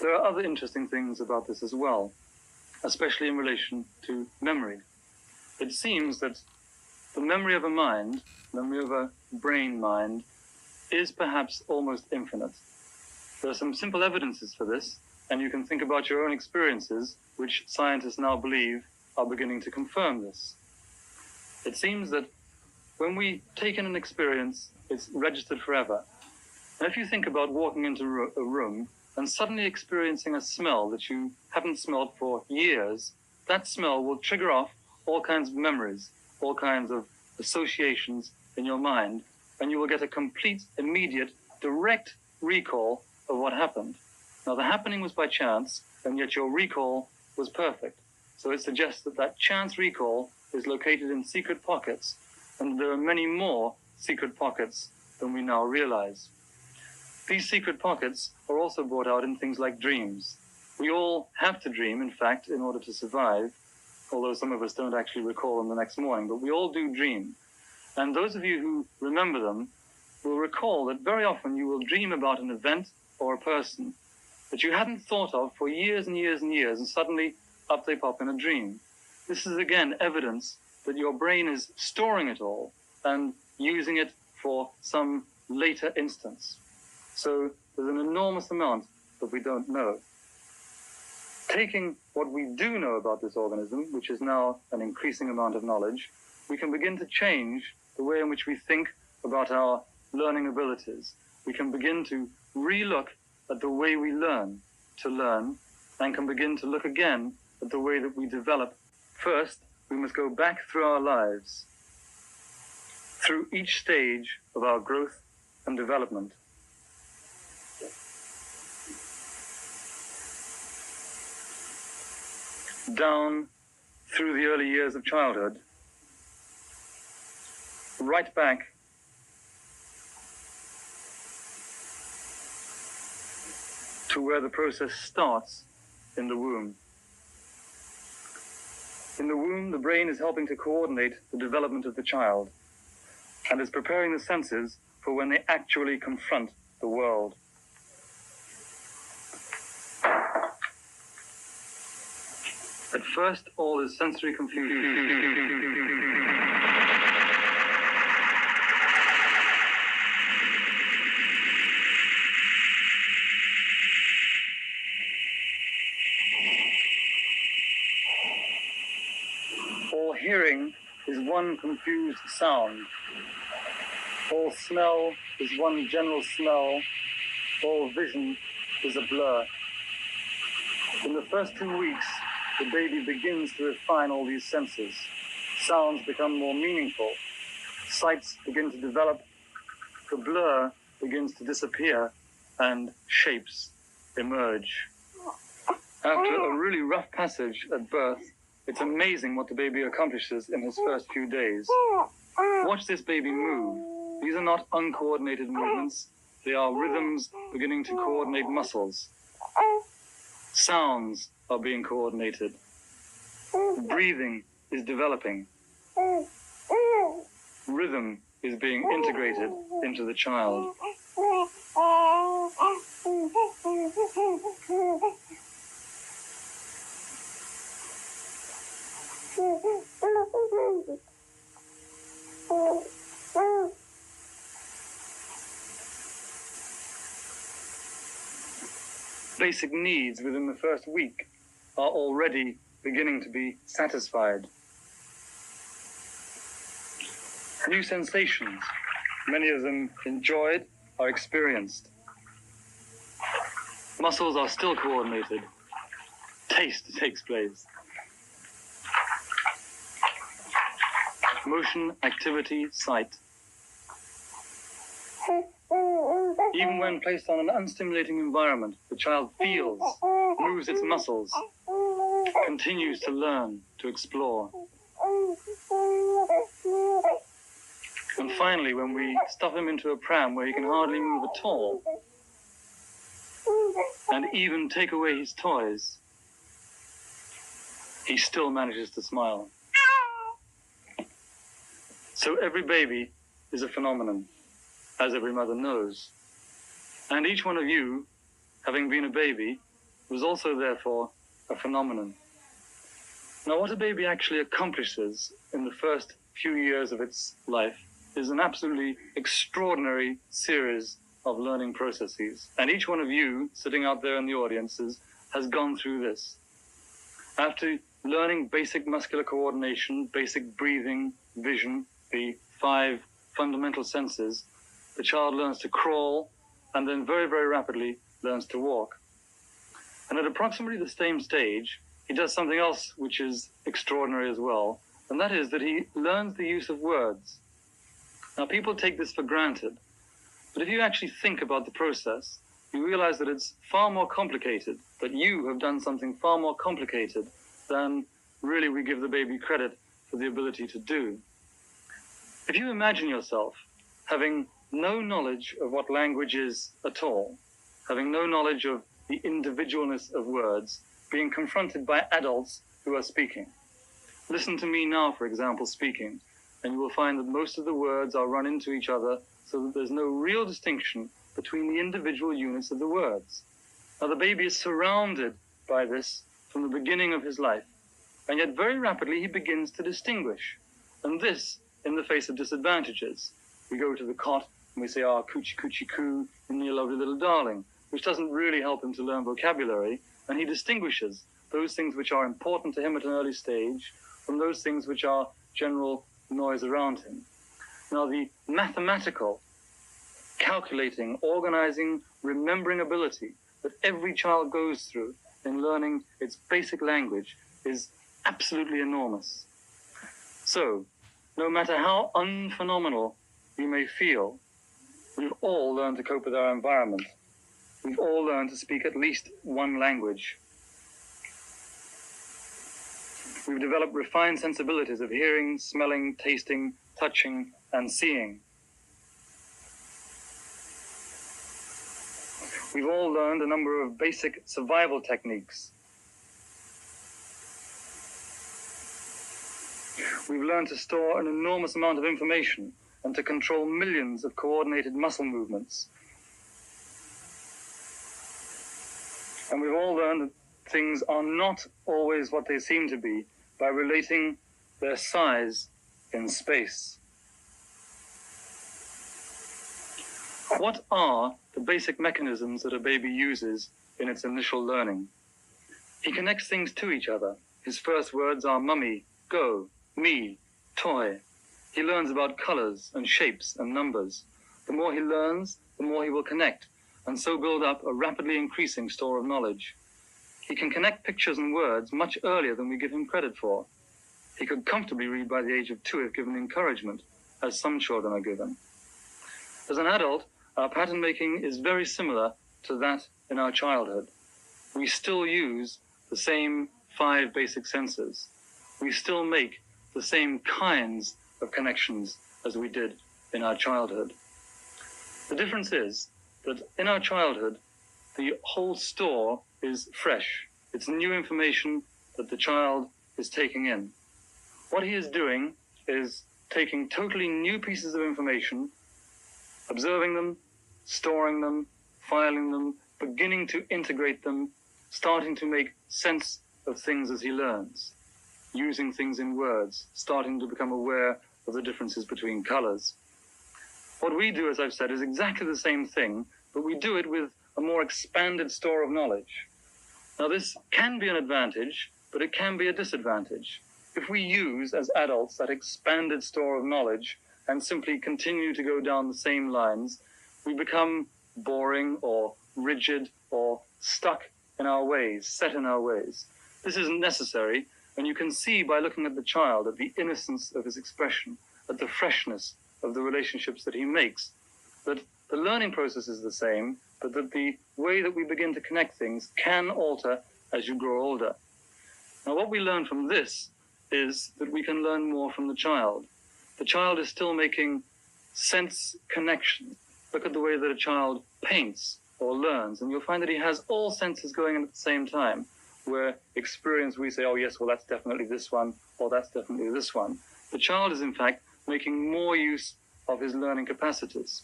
There are other interesting things about this as well, especially in relation to memory. It seems that the memory of a mind, memory of a brain mind, is perhaps almost infinite. There are some simple evidences for this, and you can think about your own experiences, which scientists now believe are beginning to confirm this. It seems that when we take in an experience, it's registered forever. And if you think about walking into a room and suddenly experiencing a smell that you haven't smelled for years, that smell will trigger off all kinds of memories, all kinds of associations in your mind, and you will get a complete, immediate, direct recall of what happened. Now, the happening was by chance, and yet your recall was perfect. So it suggests that that chance recall is located in secret pockets, and there are many more secret pockets than we now realize. These secret pockets are also brought out in things like dreams. We all have to dream, in fact, in order to survive, although some of us don't actually recall them the next morning, but we all do dream. And those of you who remember them will recall that very often you will dream about an event or a person that you hadn't thought of for years and years and years, and suddenly up they pop in a dream. This is again evidence that your brain is storing it all and using it for some later instance. So there's an enormous amount that we don't know. Taking what we do know about this organism, which is now an increasing amount of knowledge, we can begin to change the way in which we think about our learning abilities. We can begin to re-look at the way we learn to learn, and can begin to look again at the way that we develop. First, we must go back through our lives, through each stage of our growth and development. Down through the early years of childhood, right back to where the process starts in the womb. In the womb, the brain is helping to coordinate the development of the child and is preparing the senses for when they actually confront the world. At first, all is sensory confusion. All hearing is one confused sound. All smell is one general smell. All vision is a blur. In the first 2 weeks, the baby begins to refine all these senses. Sounds become more meaningful. Sights begin to develop. The blur begins to disappear, and shapes emerge. After a really rough passage at birth, it's amazing what the baby accomplishes in his first few days. Watch this baby move. These are not uncoordinated movements. They are rhythms beginning to coordinate muscles. Sounds are being coordinated. Breathing is developing. Rhythm is being integrated into the child. Basic needs within the first week are already beginning to be satisfied. New sensations, many of them enjoyed, are experienced. Muscles are still coordinated. Taste takes place. Motion, activity, sight. Even when placed on an unstimulating environment, the child feels, moves its muscles, continues to learn, to explore. And finally, when we stuff him into a pram where he can hardly move at all, and even take away his toys, he still manages to smile. So every baby is a phenomenon, as every mother knows. And each one of you, having been a baby, was also therefore a phenomenon. Now, what a baby actually accomplishes in the first few years of its life is an absolutely extraordinary series of learning processes. And each one of you sitting out there in the audiences has gone through this. After learning basic muscular coordination, basic breathing, vision, the 5 fundamental senses, the child learns to crawl and then very, very rapidly learns to walk. And at approximately the same stage, he does something else which is extraordinary as well, and that is that he learns the use of words. Now, people take this for granted, but if you actually think about the process, you realize that it's far more complicated, that you have done something far more complicated than really we give the baby credit for the ability to do. If you imagine yourself having no knowledge of what language is at all, having no knowledge of the individualness of words, being confronted by adults who are speaking. Listen to me now, for example, speaking, and you will find that most of the words are run into each other so that there's no real distinction between the individual units of the words. Now, the baby is surrounded by this from the beginning of his life, and yet very rapidly he begins to distinguish, and this in the face of disadvantages. We go to the cot and we say, coochie coochie coo, and your lovely little darling, which doesn't really help him to learn vocabulary, and he distinguishes those things which are important to him at an early stage from those things which are general noise around him. Now, the mathematical, calculating, organizing, remembering ability that every child goes through in learning its basic language is absolutely enormous. So, no matter how unphenomenal you may feel, we've all learned to cope with our environment. We've all learned to speak at least one language. We've developed refined sensibilities of hearing, smelling, tasting, touching, and seeing. We've all learned a number of basic survival techniques. We've learned to store an enormous amount of information and to control millions of coordinated muscle movements. And we've all learned that things are not always what they seem to be by relating their size in space. What are the basic mechanisms that a baby uses in its initial learning? He connects things to each other. His first words are mummy, go, me, toy. He learns about colors and shapes and numbers. The more he learns, the more he will connect, and so build up a rapidly increasing store of knowledge. He can connect pictures and words much earlier than we give him credit for. He could comfortably read by the age of 2 if given encouragement, as some children are given. As an adult, our pattern making is very similar to that in our childhood. We still use the same 5 basic senses. We still make the same kinds of connections as we did in our childhood. The difference is that in our childhood, the whole store is fresh. It's new information that the child is taking in. What he is doing is taking totally new pieces of information, observing them, storing them, filing them, beginning to integrate them, starting to make sense of things as he learns, using things in words, starting to become aware of the differences between colors. What we do, as I've said, is exactly the same thing, but we do it with a more expanded store of knowledge. Now, this can be an advantage, but it can be a disadvantage. If we use, as adults, that expanded store of knowledge and simply continue to go down the same lines, we become boring or rigid or stuck in our ways, set in our ways. This isn't necessary, and you can see by looking at the child, at the innocence of his expression, at the freshness of the relationships that he makes, that the learning process is the same, but that the way that we begin to connect things can alter as you grow older. Now, what we learn from this is that we can learn more from the child. The child is still making sense connection. Look at the way that a child paints or learns, and you'll find that he has all senses going in at the same time, where experience we say, oh yes, well that's definitely this one, or that's definitely this one. The child is in fact making more use of his learning capacities.